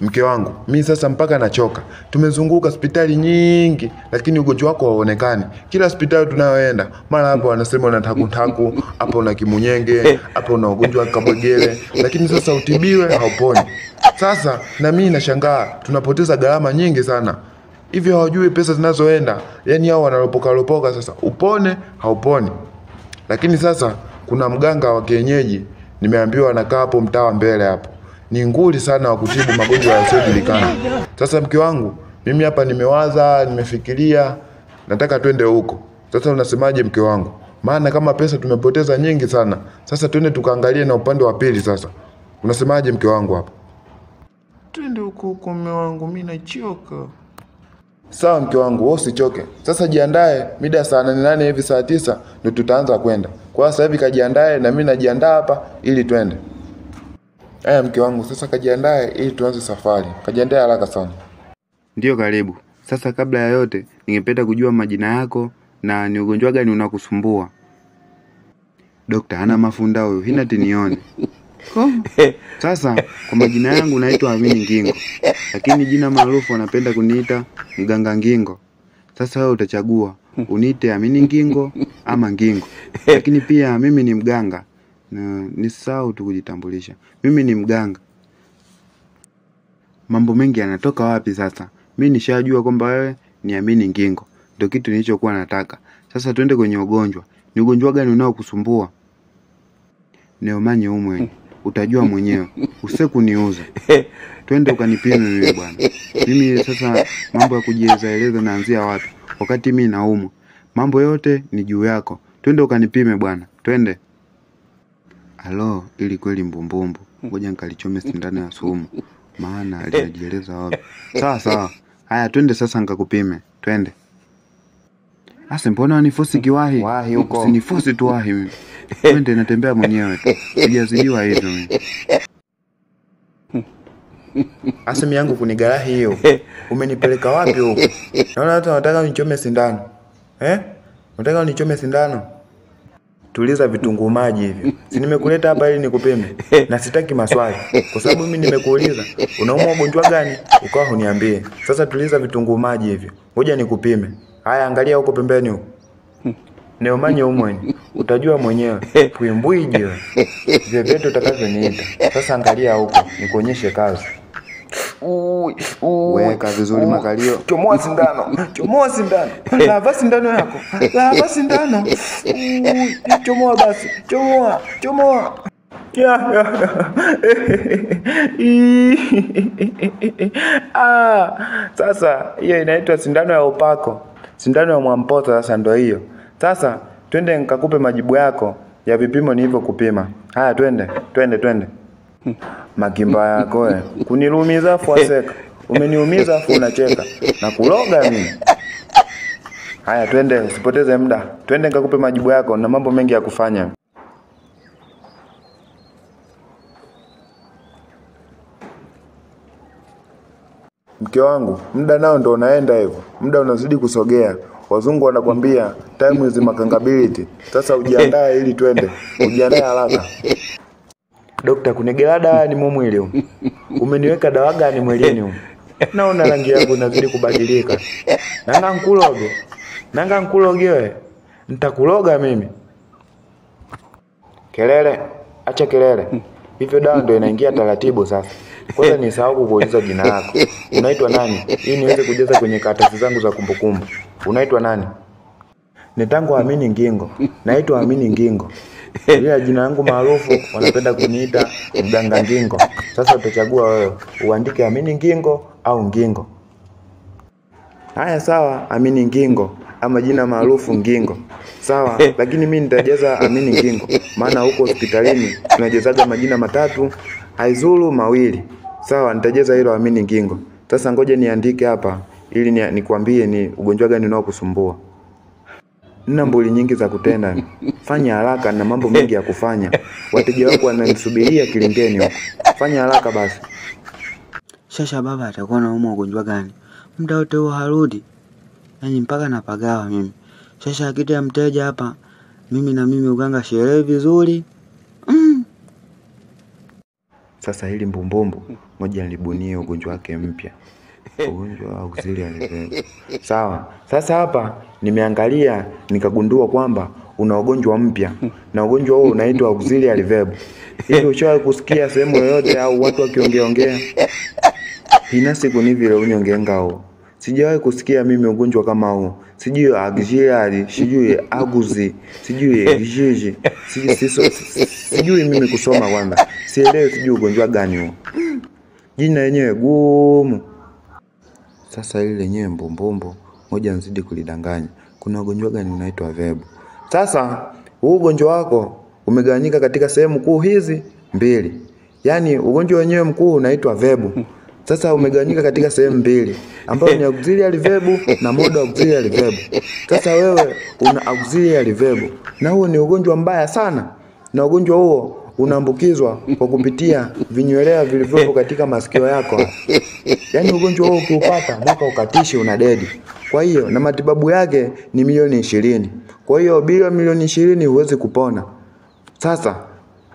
Mke wangu, mimi sasa mpaka nachoka. Tumezunguka hospitali nyingi, lakini ugonjwa wako hauonekani. Kila hospitali tunayoenda, mara hapo wanasema una taku, hapo una kimunyenge, hapo una ugonjwa wa kabwegele, lakini sasa utibiwe hauponi. Sasa na mimi nashangaa, tunapoteza gharama nyingi sana. Hivyo hawajui pesa zinazoenda. Yaani hao wanalopoka sasa. Upone hauponi. Lakini sasa kuna mganga wa kienyeji, nimeambiwa anakaa hapo mtaa mbele hapo. Ni nguli sana wa kutibu magonjwa yasiyojulikana. Sasa mke wangu, mimi hapa nimewaza, nimefikiria, nataka twende huko. Sasa unasemaje mke wangu? Maana kama pesa tumepoteza nyingi sana. Sasa twende tukaangalie na upande wa pili sasa. Unasemaje mke wangu hapa? Twende huko mume wangu, mimi nachoka. Sawa mke wangu, wewe usichoke. Sasa jiandae, mida saa 8 hivi saa 9 ndio tutaanza kwenda. Kwa sasa hivi kajiandae na mimi najiandaa hapa ili twende. Mke wangu, sasa kajiandae ili tuanze safari. Kajiandae haraka sana. Ndio, karibu. Sasa kabla ya yote, ningependa kujua majina yako na ni ugonjwa gani unakusumbua. Dokta, ana mafunda huyu, hina tinione. Sasa kwa majina yangu naitwa Amini Ngingo, lakini jina maarufu wanapenda kuniita Mganga Ngingo. Sasa wewe utachagua uniite Amini Ngingo ama Ngingo. Lakini pia mimi ni mganga. Na nisahau tu kujitambulisha. Mimi ni mganga. Mambo mengi yanatoka wapi sasa? Mimi nishajua kwamba wewe ni Amini Ngingo. Ndio kitu nilichokuwa nataka. Sasa twende kwenye ugonjwa. Ni ugonjwa gani unaokusumbua? Neomanye umwe. Utajua mwenyewe. Usikuniuza. Twende ukanipime mimi bwana. Mimi sasa mambo ya kujieleza naanzia wapi? Wakati mimi naumwa. Mambo yote ni juu yako. Twende ukanipime bwana. Twende. Halo, ili kweli mbumbumbu. Ngoja nikalichome sindano ya sumu. Maana alijieleza wapi. Sawa. Haya twende sasa nikakupime. Twende. Asa mbona wanifosi kiwahi? Wahi huko. Usinifosi tu wahi mimi. Twende, natembea mwenyewe tu. Sijazidiwa hivyo mimi. Asemi yangu kunigarahi hiyo. Umenipeleka wapi huko? Naona hata unataka unichome sindano. Unataka unichome sindano? Tuliza vitunguu maji hivyo. Si nimekuleta hapa ili nikupime. Na sitaki maswali. Kwa sababu mimi nimekuuliza, unaumwa ugonjwa gani? Ukawa huniambie. Sasa tuliza vitunguu maji hivyo. Ngoja nikupime. Haya angalia huko pembeni huko. Neomanye umweni. Utajua mwenyewe. Puimbwije wewe. Vyovyote utakavyoniita. Sasa angalia huko, nikuonyeshe kazi. Weka vizuri makalio. Chomoa sindano. Lava sindano yako. Chomoa basi. Chomoa. Sasa hiyo inaitwa sindano ya upako. Sindano ya Mwamposa sasa ndio hiyo. Sasa twende nikakupe majibu yako ya vipimo nilivyokupima. Haya twende. Makimba yako kunilumiza afu aseka. Umeniumiza afu unacheka. Na kuloga mimi. Haya twende, usipoteze muda. Twende nikakupe majibu yako na mambo mengi ya kufanya. Mke wangu, muda nao ndo unaenda hivyo. Muda unazidi kusogea. Wazungu wanakuambia time is marketability. Sasa ujiandae ili twende. Ujiandae haraka. Dokta, kunigela dawa ni mwili huu. Umeniweka dawa gani mwilini huu? Naona rangi yangu inazidi kubadilika. Nanga nkuloge wewe. Nitakuloga mimi. Kelele, acha kelele. Hivyo dawa ndio inaingia taratibu sasa. Kwanza nisahau kukuuliza jina lako. Unaitwa nani? Ili niweze kujaza kwenye karatasi zangu za kumbukumbu. Unaitwa nani? Nitangu Amini Ngingo. Naitwa Amini Ngingo. Ile jina langu maarufu wanapenda kuniita Mganga Ngingo. Sasa utachagua wewe. Uandike Amini Ngingo au Ngingo. Haya sawa, Amini Ngingo ama jina maarufu Ngingo. Sawa, lakini mimi nitajaza Amini Ngingo. Maana huko hospitalini tunajazaga majina matatu, haizuru mawili. Sawa, nitajaza hilo Amini Ngingo. Sasa ngoja niandike hapa ili nikwambie ni ugonjwa gani unaokusumbua. Nina mbuli nyingi za kutenda. Fanya haraka na mambo mengi ya kufanya. Wateja wako wananisubiria kilingeni huko. Fanya haraka basi. Shasha baba atakuwa anaumwa ugonjwa gani? Muda wote huo harudi. Yaani mpaka napagawa mimi. Shasha akita mteja hapa, mimi uganga sherehe vizuri. Sasa hili mbumbumbu moja nilibunie ugonjwa wake mpya. Ugonjwa wa auxiliary verb. Sawa. Sasa hapa nimeangalia nikagundua kwamba una ugonjwa mpya na ugonjwa huo unaitwa auxiliary verb. Hivi ushawahi kusikia sehemu yoyote au watu wakiongea? Hina siku ni vile unyongenga huo. Sijawahi kusikia mimi ugonjwa kama huo. Sijui auxiliary, sijui aguzi, sijui gijiji, sijui mimi kusoma kwanza. Sielewi sijui ugonjwa gani huo. Jina lenyewe gumu. Sasa ile lenyewe mbumbumbu moja nzidi kulidanganya. Kuna ugonjwa gani unaitwa verb? Sasa huu ugonjwa wako umegawanyika katika sehemu kuu hizi mbili. Yaani ugonjwa wenyewe mkuu unaitwa verb. Sasa umegawanyika katika sehemu mbili ambayo ni auxiliary verb na modal auxiliary verb. Sasa wewe una auxiliary verb na huo ni ugonjwa mbaya sana. Na ugonjwa huo unaambukizwa kwa kupitia vinywelea vilivyopo katika masikio yako. Yaani ugonjwa huo ukiupata mpaka ukatishe una dedi. Kwa hiyo na matibabu yake ni milioni 20. Kwa hiyo bila milioni 20 huwezi kupona. Sasa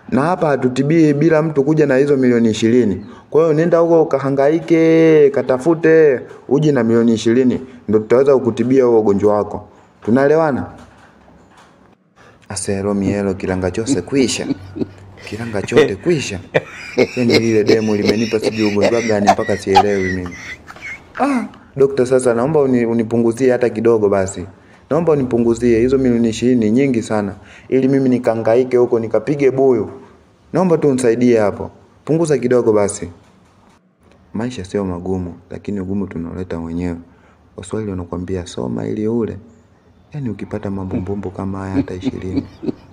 na hapa hatutibii bila mtu kuja na hizo milioni 20. Kwa hiyo nenda huko ukahangaike, katafute, uje na milioni 20 ndio tutaweza kukutibia huo ugonjwa wako. Tunaelewana? Asero mielo kilanga chose kuisha. Kilanga chote kuisha. Yaani lile demo limenipa sijui ugonjwa gani mpaka sielewi mimi. Dokta, sasa naomba unipunguzie hata kidogo basi. Naomba unipunguzie hizo milioni 20 nyingi sana ili mimi nikangaike huko nikapige buyu. Naomba tu unisaidie hapo. Punguza kidogo basi. Maisha sio magumu, lakini ugumu tunaoleta wenyewe. Waswahili wanakuambia soma ili ule. Yaani ukipata mambumbumbu kama haya hata 20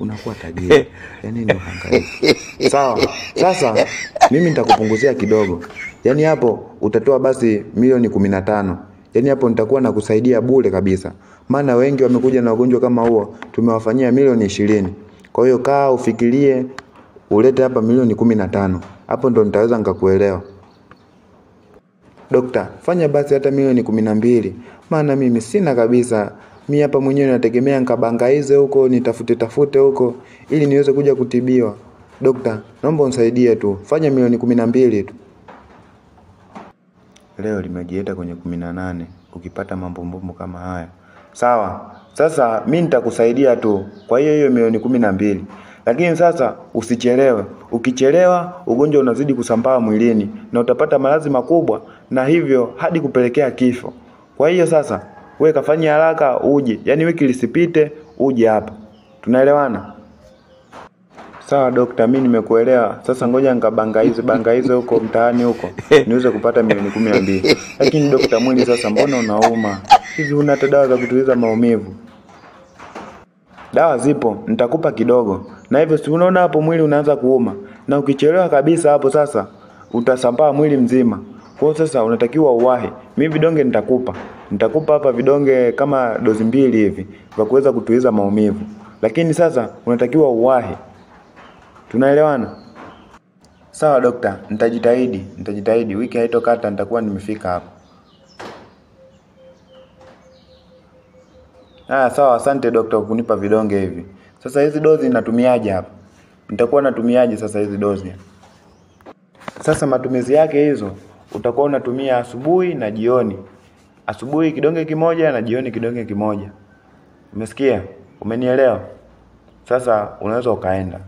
unakuwa tajiri. Yaani ni uhangaike. Sawa. Sasa mimi nitakupunguzia kidogo. Yaani hapo utatoa basi milioni 15. Yaani hapo nitakuwa nakusaidia bure kabisa. Maana wengi wamekuja na ugonjwa kama huo, tumewafanyia milioni 20. Kwa hiyo kaa ufikirie ulete hapa milioni 15. Hapo ndo nitaweza nikakuelewa. Dokta, fanya basi hata milioni 12. Maana mimi sina kabisa. Mimi hapa mwenyewe nategemea nikabangaize huko, nitafute huko ili niweze kuja kutibiwa. Dokta, naomba unisaidie tu. Fanya milioni 12 tu. Leo limejieta kwenye 18 ukipata mambumbumbu kama haya. Sawa. Sasa mimi nitakusaidia tu. Kwa hiyo milioni 12. Lakini sasa usichelewe. Ukichelewa ugonjwa unazidi kusambaa mwilini na utapata maradhi makubwa na hivyo hadi kupelekea kifo. Kwa hiyo sasa wewe kafanye haraka uje. Yaani wiki lisipite uje hapa. Tunaelewana? Sawa dokta, mimi nimekuelewa. Sasa ngoja nikabangaize huko mtaani huko niweze kupata milioni 12. Lakini dokta, mwili sasa mbona unauma? Hivi huna hata dawa za kutuliza maumivu? Dawa zipo, nitakupa kidogo. Na hivyo si unaona hapo mwili unaanza kuuma. Na ukichelewa kabisa hapo sasa utasambaa mwili mzima. Kwa hiyo sasa unatakiwa uwahi. Mimi vidonge nitakupa. Nitakupa hapa vidonge kama dozi 2 hivi vya kuweza kutuliza maumivu. Lakini sasa unatakiwa uwahi. Tunaelewana? Sawa dokta, nitajitahidi. Wiki haitokata nitakuwa nimefika hapo. Sawa, asante dokta kwa kunipa vidonge hivi. Sasa hizi dozi natumiaje hapa? Nitakuwa natumiaje sasa hizi dozi? Sasa matumizi yake hizo utakuwa unatumia asubuhi na jioni. Asubuhi kidonge kimoja na jioni kidonge kimoja. Umesikia? Umenielewa? Sasa unaweza ukaenda.